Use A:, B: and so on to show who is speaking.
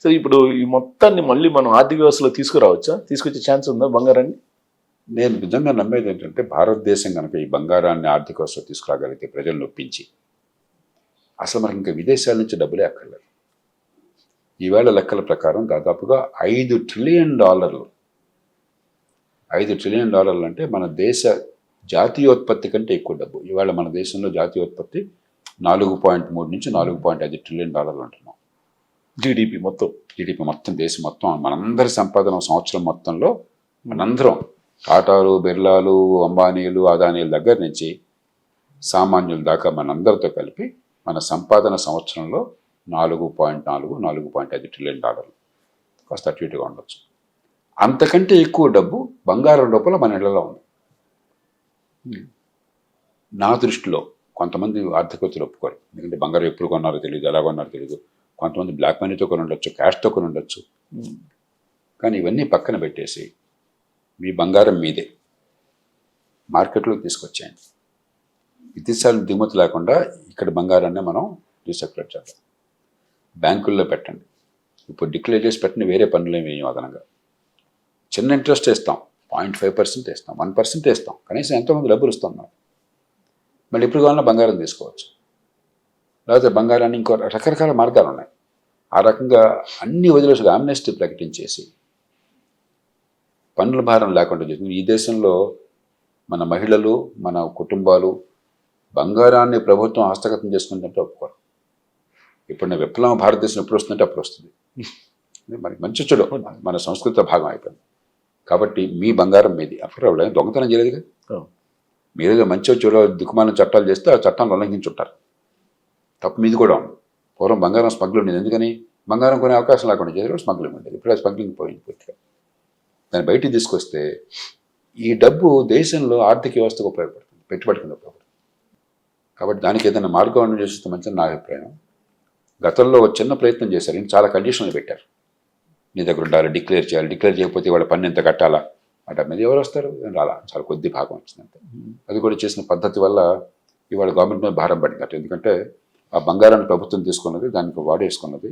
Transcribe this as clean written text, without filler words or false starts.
A: So ఇప్పుడు ఈ మొత్తాన్ని మళ్ళీ మనం ఆర్థిక వ్యవస్థలో తీసుకురావచ్చా? తీసుకొచ్చే ఛాన్స్ ఉందా బంగారాన్ని?
B: నేను నిజంగా నమ్మేది ఏంటంటే భారతదేశం కనుక ఈ బంగారాన్ని ఆర్థిక వ్యవస్థ తీసుకురాగలిగితే ప్రజలను ఒప్పించి అసలు మనకి ఇంకా విదేశాల నుంచి డబ్బులే అక్కర్లేదు. ఈవేళ లెక్కల ప్రకారం దాదాపుగా $5 ట్రిలియన్, $5 ట్రిలియన్ అంటే మన దేశ జాతీయోత్పత్తి కంటే ఎక్కువ డబ్బు. ఇవాళ మన దేశంలో జాతీయోత్పత్తి 4.3 నుంచి 4.5 ట్రిలియన్ అంటున్నాం.
A: జీడిపి
B: మొత్తం దేశం మొత్తం మనందరి సంపాదన సంవత్సరం మొత్తంలో మనందరం టాటాలు, బిర్లాలు, అంబానీలు, అదానీల దగ్గర నుంచి సామాన్యుల దాకా మనందరితో కలిపి మన సంపాదన సంవత్సరంలో 4.5 ట్రిలియన్. కాస్త అటు ఇటుగా ఉండొచ్చు. అంతకంటే ఎక్కువ డబ్బు బంగారం రూపంలో మన ఇళ్లలో ఉంది. నా దృష్టిలో కొంతమంది ఆర్థికవేత్తలు ఒప్పుకోరు, ఎందుకంటే బంగారం ఎప్పుడు కొన్నారో తెలియదు, ఎలా కొన్నారో తెలియదు. కొంతమంది బ్లాక్ మనీతో కొని ఉండొచ్చు, క్యాష్తో కొని ఉండొచ్చు. కానీ ఇవన్నీ పక్కన పెట్టేసి మీ బంగారం మీదే మార్కెట్లోకి తీసుకొచ్చేయండి. విదేశాలు దిగుమతి లేకుండా ఇక్కడ బంగారాన్ని మనం రీసర్క్యులేట్ చేద్దాం. బ్యాంకుల్లో పెట్టండి. ఇప్పుడు డిక్లేర్ చేసి పెట్టండి, వేరే పనులు ఏమి వేయం అదనంగా. చిన్న ఇంట్రెస్ట్ వేస్తాం, 0.5% వేస్తాం, 1% వేస్తాం. కనీసం ఎంతోమంది డబ్బులు ఇస్తున్నాం. మళ్ళీ ఎప్పుడు కావాలన్నా బంగారం తీసుకోవచ్చు. లేకపోతే బంగారాన్ని ఇంకో రకరకాల మార్గాలు ఉన్నాయి. ఆ రకంగా అన్ని వదిలేసి ఆమ్నెస్టీ ప్రకటించేసి పన్నుల భారం లేకుండా చేసింది. ఈ దేశంలో మన మహిళలు, మన కుటుంబాలు బంగారాన్ని ప్రభుత్వం హస్తగతం చేసుకుంటుంటే ఒప్పుకోరు. ఇప్పుడు విప్లవం భారతదేశం ఎప్పుడు వస్తుందంటే అప్పుడు వస్తుంది. మరి మంచి చెడు మన సంస్కృతిలో భాగం అయిపోయింది. కాబట్టి మీ బంగారం మీది. అప్పుడు దొంగతనం చేయలేదుగా. మీరేదో మంచి చెడు దిక్కుమాలిన చట్టాలు చేస్తే ఆ చట్టాన్ని ఉల్లంఘించుంటారు. తప్పు మీది కూడా ఉంది. పూర్వం బంగారం స్మగ్లింగ్ ఉండేది. ఎందుకని? బంగారం కొనే అవకాశం లేకుండా చేసి స్మగ్లింగ్ ఉండేది. ఇప్పుడు స్మగ్లింగ్ పోయింది పూర్తిగా. దాన్ని బయటికి తీసుకొస్తే ఈ డబ్బు దేశంలో ఆర్థిక వ్యవస్థకు ఉపయోగపడుతుంది, పెట్టుబడి కింద ఉపయోగపడుతుంది. కాబట్టి దానికి ఏదైనా మార్గం చేస్తే మంచిది నా అభిప్రాయం. గతంలో ఒక చిన్న ప్రయత్నం చేశారు. ఇంకా చాలా కండిషన్లు పెట్టారు. నీ దగ్గర ఉండాలి, డిక్లేర్ చేయాలి, డిక్లేర్ చేయకపోతే వాళ్ళ పన్ను ఎంత కట్టాలా అట మీద ఎవరు వస్తారు? రాలా, చాలా కొద్ది భాగం వచ్చిందంటే. అది కూడా చేసిన పద్ధతి వల్ల ఇవాళ గవర్నమెంట్ మీద భారం పడింది. ఎందుకంటే ఆ బంగారాన్ని ప్రభుత్వం తీసుకున్నది, దానికి వాడేసుకున్నది